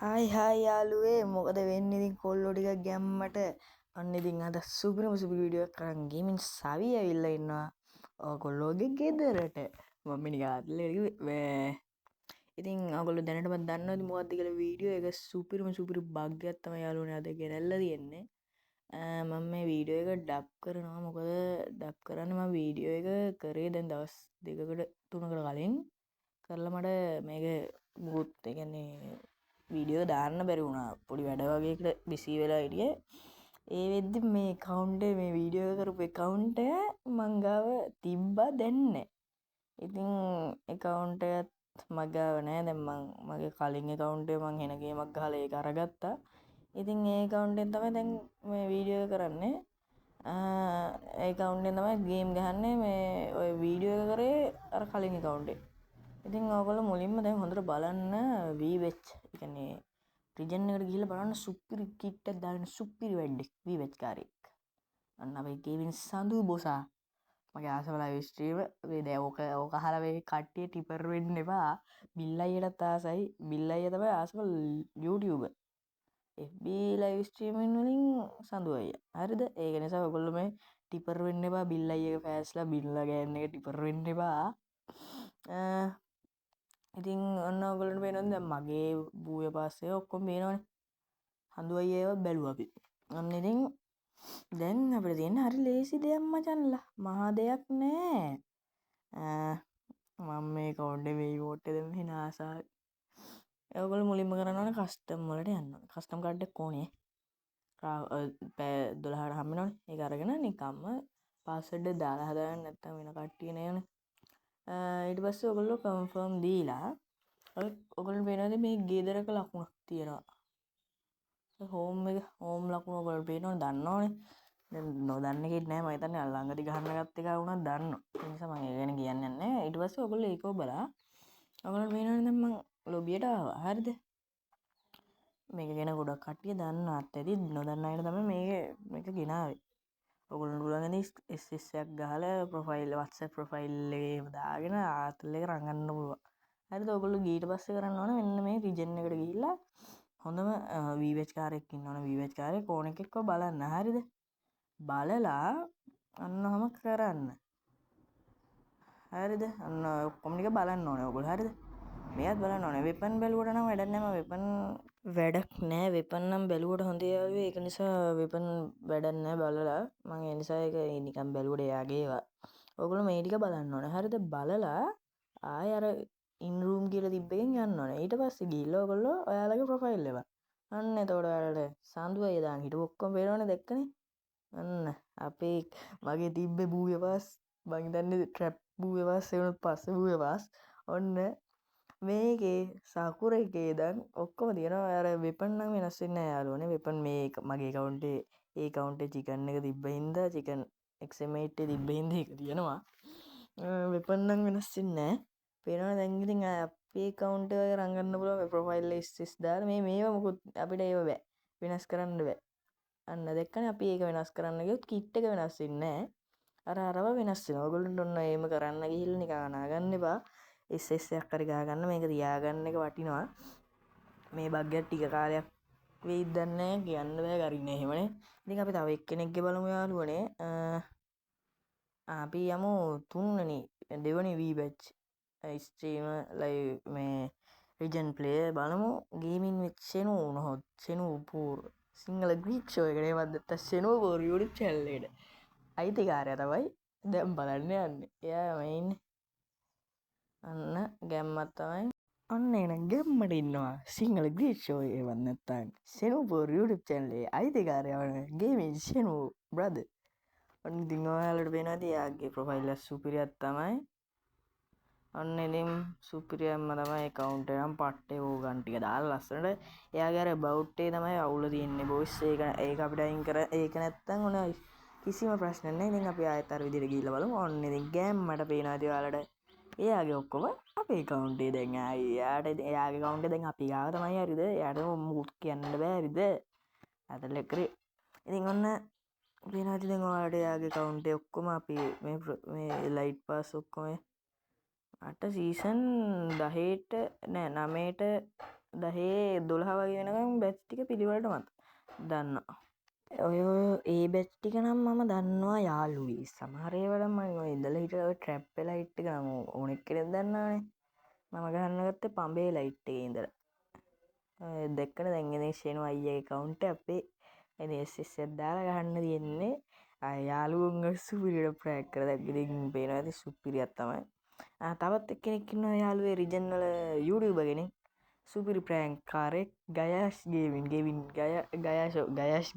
Hi hi යාළුවේ මොකද වෙන්නේ ඉතින් කොල්ලෝ ටිකක් ගැම්මට අන්න ඉතින් අද සුපිරිම සුපිරි වීඩියෝ එකක් කරන් ගේමින් සවි ඇවිල්ලා ඉන්නවා ඔයගොල්ලෝගේ ගෙදරට මම නිකන් අල්ලේ කිව්වේ ඉතින් ඔයගොල්ලෝ දැනටමත් දන්නවද මොකද්ද කියලා වීඩියෝ එක සුපිරිම සුපිරි බග් එකක් තමයි යාළුවනේ අද ගෙනල්ලා තියෙන්නේ මම මේ වීඩියෝ එක ඩබ් කරනවා මොකද ඩබ් කරන්න මම වීඩියෝ එක කරේ දැන් දවස් දෙකකට තුනකට කලින් කරලා මට මේක මුකුත් ඒ කියන්නේ වීඩියෝ දාන්න බැරි වුණා පොඩි වැඩ වගේකට බිසි වෙලා හිටියේ ඒ වෙද්දි මේ account එක මේ වීඩියෝ එක කරපු account එක මං ගාව තිබ්බා දැන් නැහැ. ඉතින් account එකත් මග ගාව නැහැ. දැන් මගේ කලින් account එක මං වෙන ගේමක් ගහලා ඒක අරගත්තා. ඉතින් ඒ account එකෙන් තමයි දැන් මේ වීඩියෝ එක කරන්නේ. ඒ account එකෙන් තමයි ගේම් ගහන්නේ මේ ඔය වීඩියෝ එක කරේ අර කලින් account එක. ඉතින් ඔයගොල්ලෝ මුලින්ම දැන් හොඳට බලන්න VWatch. ඒ කියන්නේ රිජන් එකට ගිහිල්ලා බලන්න සුපිරි කිට් එකක් දාගෙන සුපිරි වැඩක් VWatch කාරෙක්. අන්න අපේ කේවින් සඳු බොසා. මගේ ආසම ලයිව් ස්ට්‍රීම මේ දැන් ඕක අහලා මේ කට්ටිය ටිපර් වෙන්න එපා. බිල් අයියටත් ආසයි. බිල් අයියා තමයි ආසම YouTuber. FB ලයිව් ස්ට්‍රීමින් වලින් සඳු අයියා. හරිද? ඒක නිසා ඔයගොල්ලෝ මේ ටිපර් වෙන්න එපා. බිල් අයියගේ ෆෑස්ලා බිල්ලා ගෑන්න එක ටිපර් වෙන්න එපා. ඉතින් ඔන්න ඔයගොල්ලන්ට පේනවද දැන් මගේ බූය පස්සේ ඔක්කොම පේනවනේ. හඳු අයියව බැලුවා අපි. අන්න ඉතින් දැන් අපිට තියෙන හරි ලේසි දෙයක් මචන්ලා. මහා දෙයක් නෑ. මම මේ account එකේ මේ emote එක දෙන්න හින ආසාවෙන්. ඔයගොල්ලෝ මුලින්ම කරන්න ඕනේ කස්ටම් වලට යන්න ඕනේ. කස්ටම් කාඩ් එක ඕනේ. පැය 12කට හම්බ වෙනවනේ. ඒක අරගෙන නිකම්ම පාස්වර්ඩ් එක දාලා හදාගන්න නැත්නම් වෙන කට්ටිය නෑනේ. ඊට පස්සේ ඔයගොල්ලෝ කන්ෆර්ම් දීලා ඔයගොල්ලෝ පේනවාද මේ ගෙදරක ලකුණක් තියෙනවා. හෝම් එක හෝම් ලකුණ ඔයගොල්ලෝ පේනවනේ දන්නවනේ. දැන් නොදන්න කෙනෙක් නෑ මම හිතන්නේ ළඟදි ගහන්න ගත්ත එක වුණත් දන්නවා. ඒ නිසා මම ඒ ගැන කියන්නේ නැහැ. ඊට පස්සේ ඔයගොල්ලෝ ඒක බලලා ඔයගොල්ලෝ පේනවනේ දැන් මම ලොබියට ආවා. හරිද? මේක ගැන ගොඩක් කට්ටිය දන්නවත් ඇති. නොදන්න අයට තමයි මේක ගෙනාවේ. ඔයගොල්ලන්ට පුළුවන් SS එකක් ගහලා ප්‍රොෆයිල් WhatsApp ප්‍රොෆයිල් එකේ දාගෙන ආතල් එක රඟන්න පුළුවන්. හරිද? ඔයගොල්ලෝ ඊට පස්සේ කරන්න ඕන මෙන්න මේ රිජන් එකට ගිහිල්ලා හොඳම VWatch කාරයෙක් ඉන්නවනේ VWatch කාරයෙක් ඕන එකෙක්ව බලන්න. හරිද? බලලා අන්න ඔහම කරන්න. හරිද? අන්න ඔක්කොම ටික බලන්න ඕනේ ඔයගොල්ලෝ. හරිද? මේකත් බලන්න ඕනේ. වෙපන් බැලුවට නම් වැඩක් නැහැ. මම වෙපන් වැඩක් නැහැ. වෙපන් නම් බැලුවට හොඳ යාළුවේ. ඒක නිසා වෙපන් වැඩක් නැහැ බලලා. මම ඒ නිසා ඒක නිකන් බැලුවට එයාගේ ඒවා. ඔයගොල්ලෝ මේ ටික බලන්න ඕනේ. හරිද? බලලා ආයෙ අර ඉන් රූම් කියලා තිබ්බ එකෙන් යන්න ඕනේ. ඊට පස්සේ ගිහිල්ලා ඔයගොල්ලෝ ඔයාලගේ ප්‍රොෆයිල් එක. අන්න එතකොට ඔයාලට සඳු අය දාන් හිටපු ඔක්කොම පේනවනේ දැක්කනේ. අන්න අපේ මගේ තිබ්බේ බූවේ පාස් මං හිතන්නේ ට්‍රැප් බූවේ පාස් ඒ වුණත් පස්සේ බූවේ පාස්. ඔන්න මේකේ සකුර එකේ දැන් ඔක්කොම තියෙනවා. අර වෙපන් නම් වෙනස් වෙන්නේ නැහැ යාළුවනේ. වෙපන් මේ මගේ account ඒ account එකේ chicken එක තිබ්බ හින්දා chicken XM8 එකේ තිබ්බ හින්දා ඒක තියෙනවා. වෙපන් නම් වෙනස් වෙන්නේ නැහැ. පේනවා දැන් ඉතින් අපේ account එක රංගන්න පුළුවන් මේ profile SS දාලා මේවා මොකුත් අපිට ඒව බෑ. වෙනස් කරන්න බෑ. අන්න දැක්කනේ අපි ඒක වෙනස් කරන්න ගියොත් කිට් එක වෙනස් වෙන්නේ නැහැ. අරව වෙනස් වෙනවා. ඔයගොල්ලන්ට ඔන්න එහෙම කරන්න ගිහිල්ලා නිකන් අනාගන්න එපා. SS එකක් හරි ගහගන්න මේක තියාගන්න එක වටිනවා. මේ බග් එක ටික කාලයක් වෙයිද දන්නේ නැහැ කියන්න බෑ කරින්නේ එහෙමනේ. ඉතින් අපි තව එක්කෙනෙක්ගේ බලමු යාළුවනේ. අපි යමු තුන්වෙනි දෙවෙනි VWatch ස්ට්‍රීමර් ලයිව් මේ රිජන් ප්ලේයර් බලමු ගේමින් විත් සෙනු උනහොත් සෙනු පූර් සිංහල ග්‍රීක් ෂෝ එකට ඒවත් නැත්නම් සෙනු පූර් YouTube channel එකට අයිතිකාරයා තමයි දැන් බලන්න යන්නේ. එයා මේ ඉන්නේ. අන්න ගැම්මක් තමයි. අන්න එන ගැම්මට ඉන්නවා සිංහල ග්‍රීක් ෂෝ ඒවත් නැත්නම් සෙනු පූර් YouTube channel එකේ අයිතිකාරයා වන ගේමින් සෙනු බ්‍රදර්. ඔන්න ඉතින් ඔයාලට පේනවාද එයාගේ ප්‍රොෆයිල් එක සුපිරියක් තමයි. අන්න ඉතින් සුපිරියම්ම තමයි account එක නම් පට්ටේ ඕගන් ටික දාලා ලස්සනට එයාගේ අර about එකේ තමයි අවුල තියෙන්නේ බොයිස්. ඒක අපිට අයින් කර ඒක නැත්තම් ඔන කිසිම ප්‍රශ්නයක් නැහැ. ඉතින් අපි ආයෙත් අර විදිහට ගිහිල්ලා බලමු. ඔන්න ඉතින් ගෑම්මට පේනවාද ඔයාලට එයාගේ ඔක්කොම අපේ account එකේ දැන් එයාගේ account එක දැන් අපි ගාව තමයි. හරිද? එයාට මුකුත් කියන්න බෑ. හරිද? අතල කරේ. ඉතින් ඔන්න පේනවාද දැන් ඔයාලට එයාගේ account එක ඔක්කොම අපි මේ ලයිට් පාස් ඔක්කොම අට සීසන් 10ට නෑ 9ට 10-12 වගේ වෙනකම් බැච් ටික පිළිවෙලට මත දන්නවා. ඔය ඒ බැච් ටික නම් මම දන්නවා යාළුවෝ. සමහර ඒවාට මම ඔය ඉඳලා හිටලා ඔය ට්‍රැප් ලයිට් එක නම් ඕනෙක් කෙනෙක් දන්නවනේ. මම ගහන්න ගත්තේ පඹේ ලයිට් එකේ ඉඳලා. දැක්කනේ දැන් ඉතින් ෂෙනු අයියාගේ account එක අපේ ඉතින් SS එකක් දාලා ගහන්න තියෙන්නේ. යාළුවෝන්ව සුපිරියට ප්‍රෑන්ක් කරලා දැන් ඉතින් පේනවා ඉතින් සුපිරියක් තමයි. තවත් එක්කෙනෙක් ඉන්නවා යාළුවේ රිජන් වල YouTuber කෙනෙක්. සුපිරි ප්‍රෑන්ක් කාරයෙක් ගයාෂ්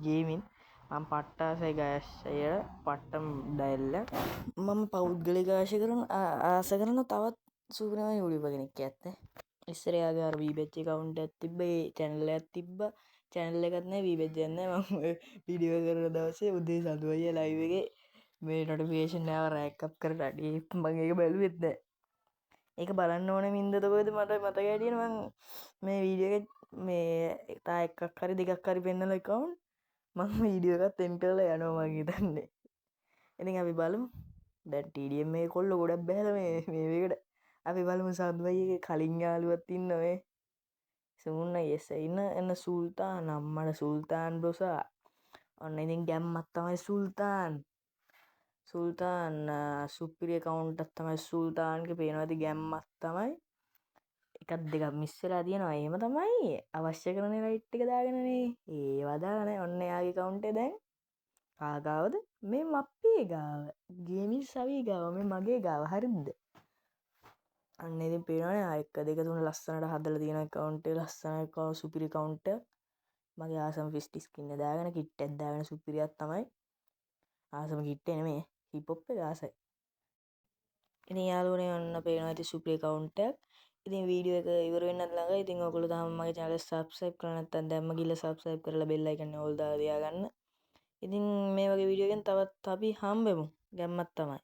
ගේමින් මම පට්ටාසයි ගයාෂ් අයියට පට්ටම ඩයල්ල. මම පෞද්ගලික ආස කරන තවත් සුපිරිම YouTuber කෙනෙක් ඇත්තේ. ඉස්සර එයාගේ අර වීබෙච් account එකක් තිබ්බ ඒ channel එකක් තිබ්බ channel එකක් නැහැ වීබෙච් එකක් නැහැ මම වීඩියෝ කරන දවසේ උදේ සඳු අයියා live එකේ මේ notification ආව rank up කරලා අඩේ මම ඒක බැලුවෙත් නැහැ. ඒක බලන්න ඕන මින්දද කොහෙද මට මතක හැටියට මම මේ වීඩියෝ එක මේ තා එකක් හරි දෙකක් හරි පෙන්නලා account මම වීඩියෝ එකත් end කරලා යනවා මං හිතන්නේ. ඉතින් අපි බලමු. දැන් TDM එකේ කොල්ලෝ ගොඩක් බැහැලා මේ මේකට අපි බලමු සඳු අයියාගේ කලින් යාළුවත් ඉන්නවා මේ සුමුන්න yes එන්න සුල්තාන් අම්මට සුල්තාන් බ්‍රොසා ඔන්න ඉතින් ගැම්මක් තමයි සුල්තාන් සුපිරි account එකක් තමයි සුල්තාන්ගේ පේනවා ඇති ගැම්මක් තමයි එකක් දෙකක් මිස් වෙලා තියෙනවා එහෙම තමයි අවශ්‍ය කරන රයිට් එක දාගෙනනේ ඒවා දාලා නැහැ ඔන්න එයාගේ account එක දැන් කාගාවද මේ මප්පියේ ගාව ගේමින් සවී ගාව මේ මගේ ගාව හරිද අන්න ඉතින් පේනවනේ 1 2 3 ලස්සනට හදලා තියෙන account එක ලස්සන සුපිරි account එක මගේ ආසම ෆිස්ටි ස්කින් එක දාගෙන කිට් එකක් දාගෙන සුපිරියක් තමයි ආසම කිට් එක නෙමෙයි හිප් හොප් එක ආසයි ඉතින් යාළුවනේ ඔන්න පේනවා ඉතින් සුපිරි account එකක් ඉතින් වීඩියෝ එක ඉවර වෙන්නත් ළඟයි ඉතින් ඔයගොල්ලෝ තාම මගේ channel එක subscribe කරලා නැත්නම් දැම්ම ගිහලා subscribe කරලා bell icon එක all දාලා තියාගන්න ඉතින් මේ වගේ වීඩියෝ එකෙන් තවත් අපි හම්බෙමු ගැම්මක් තමයි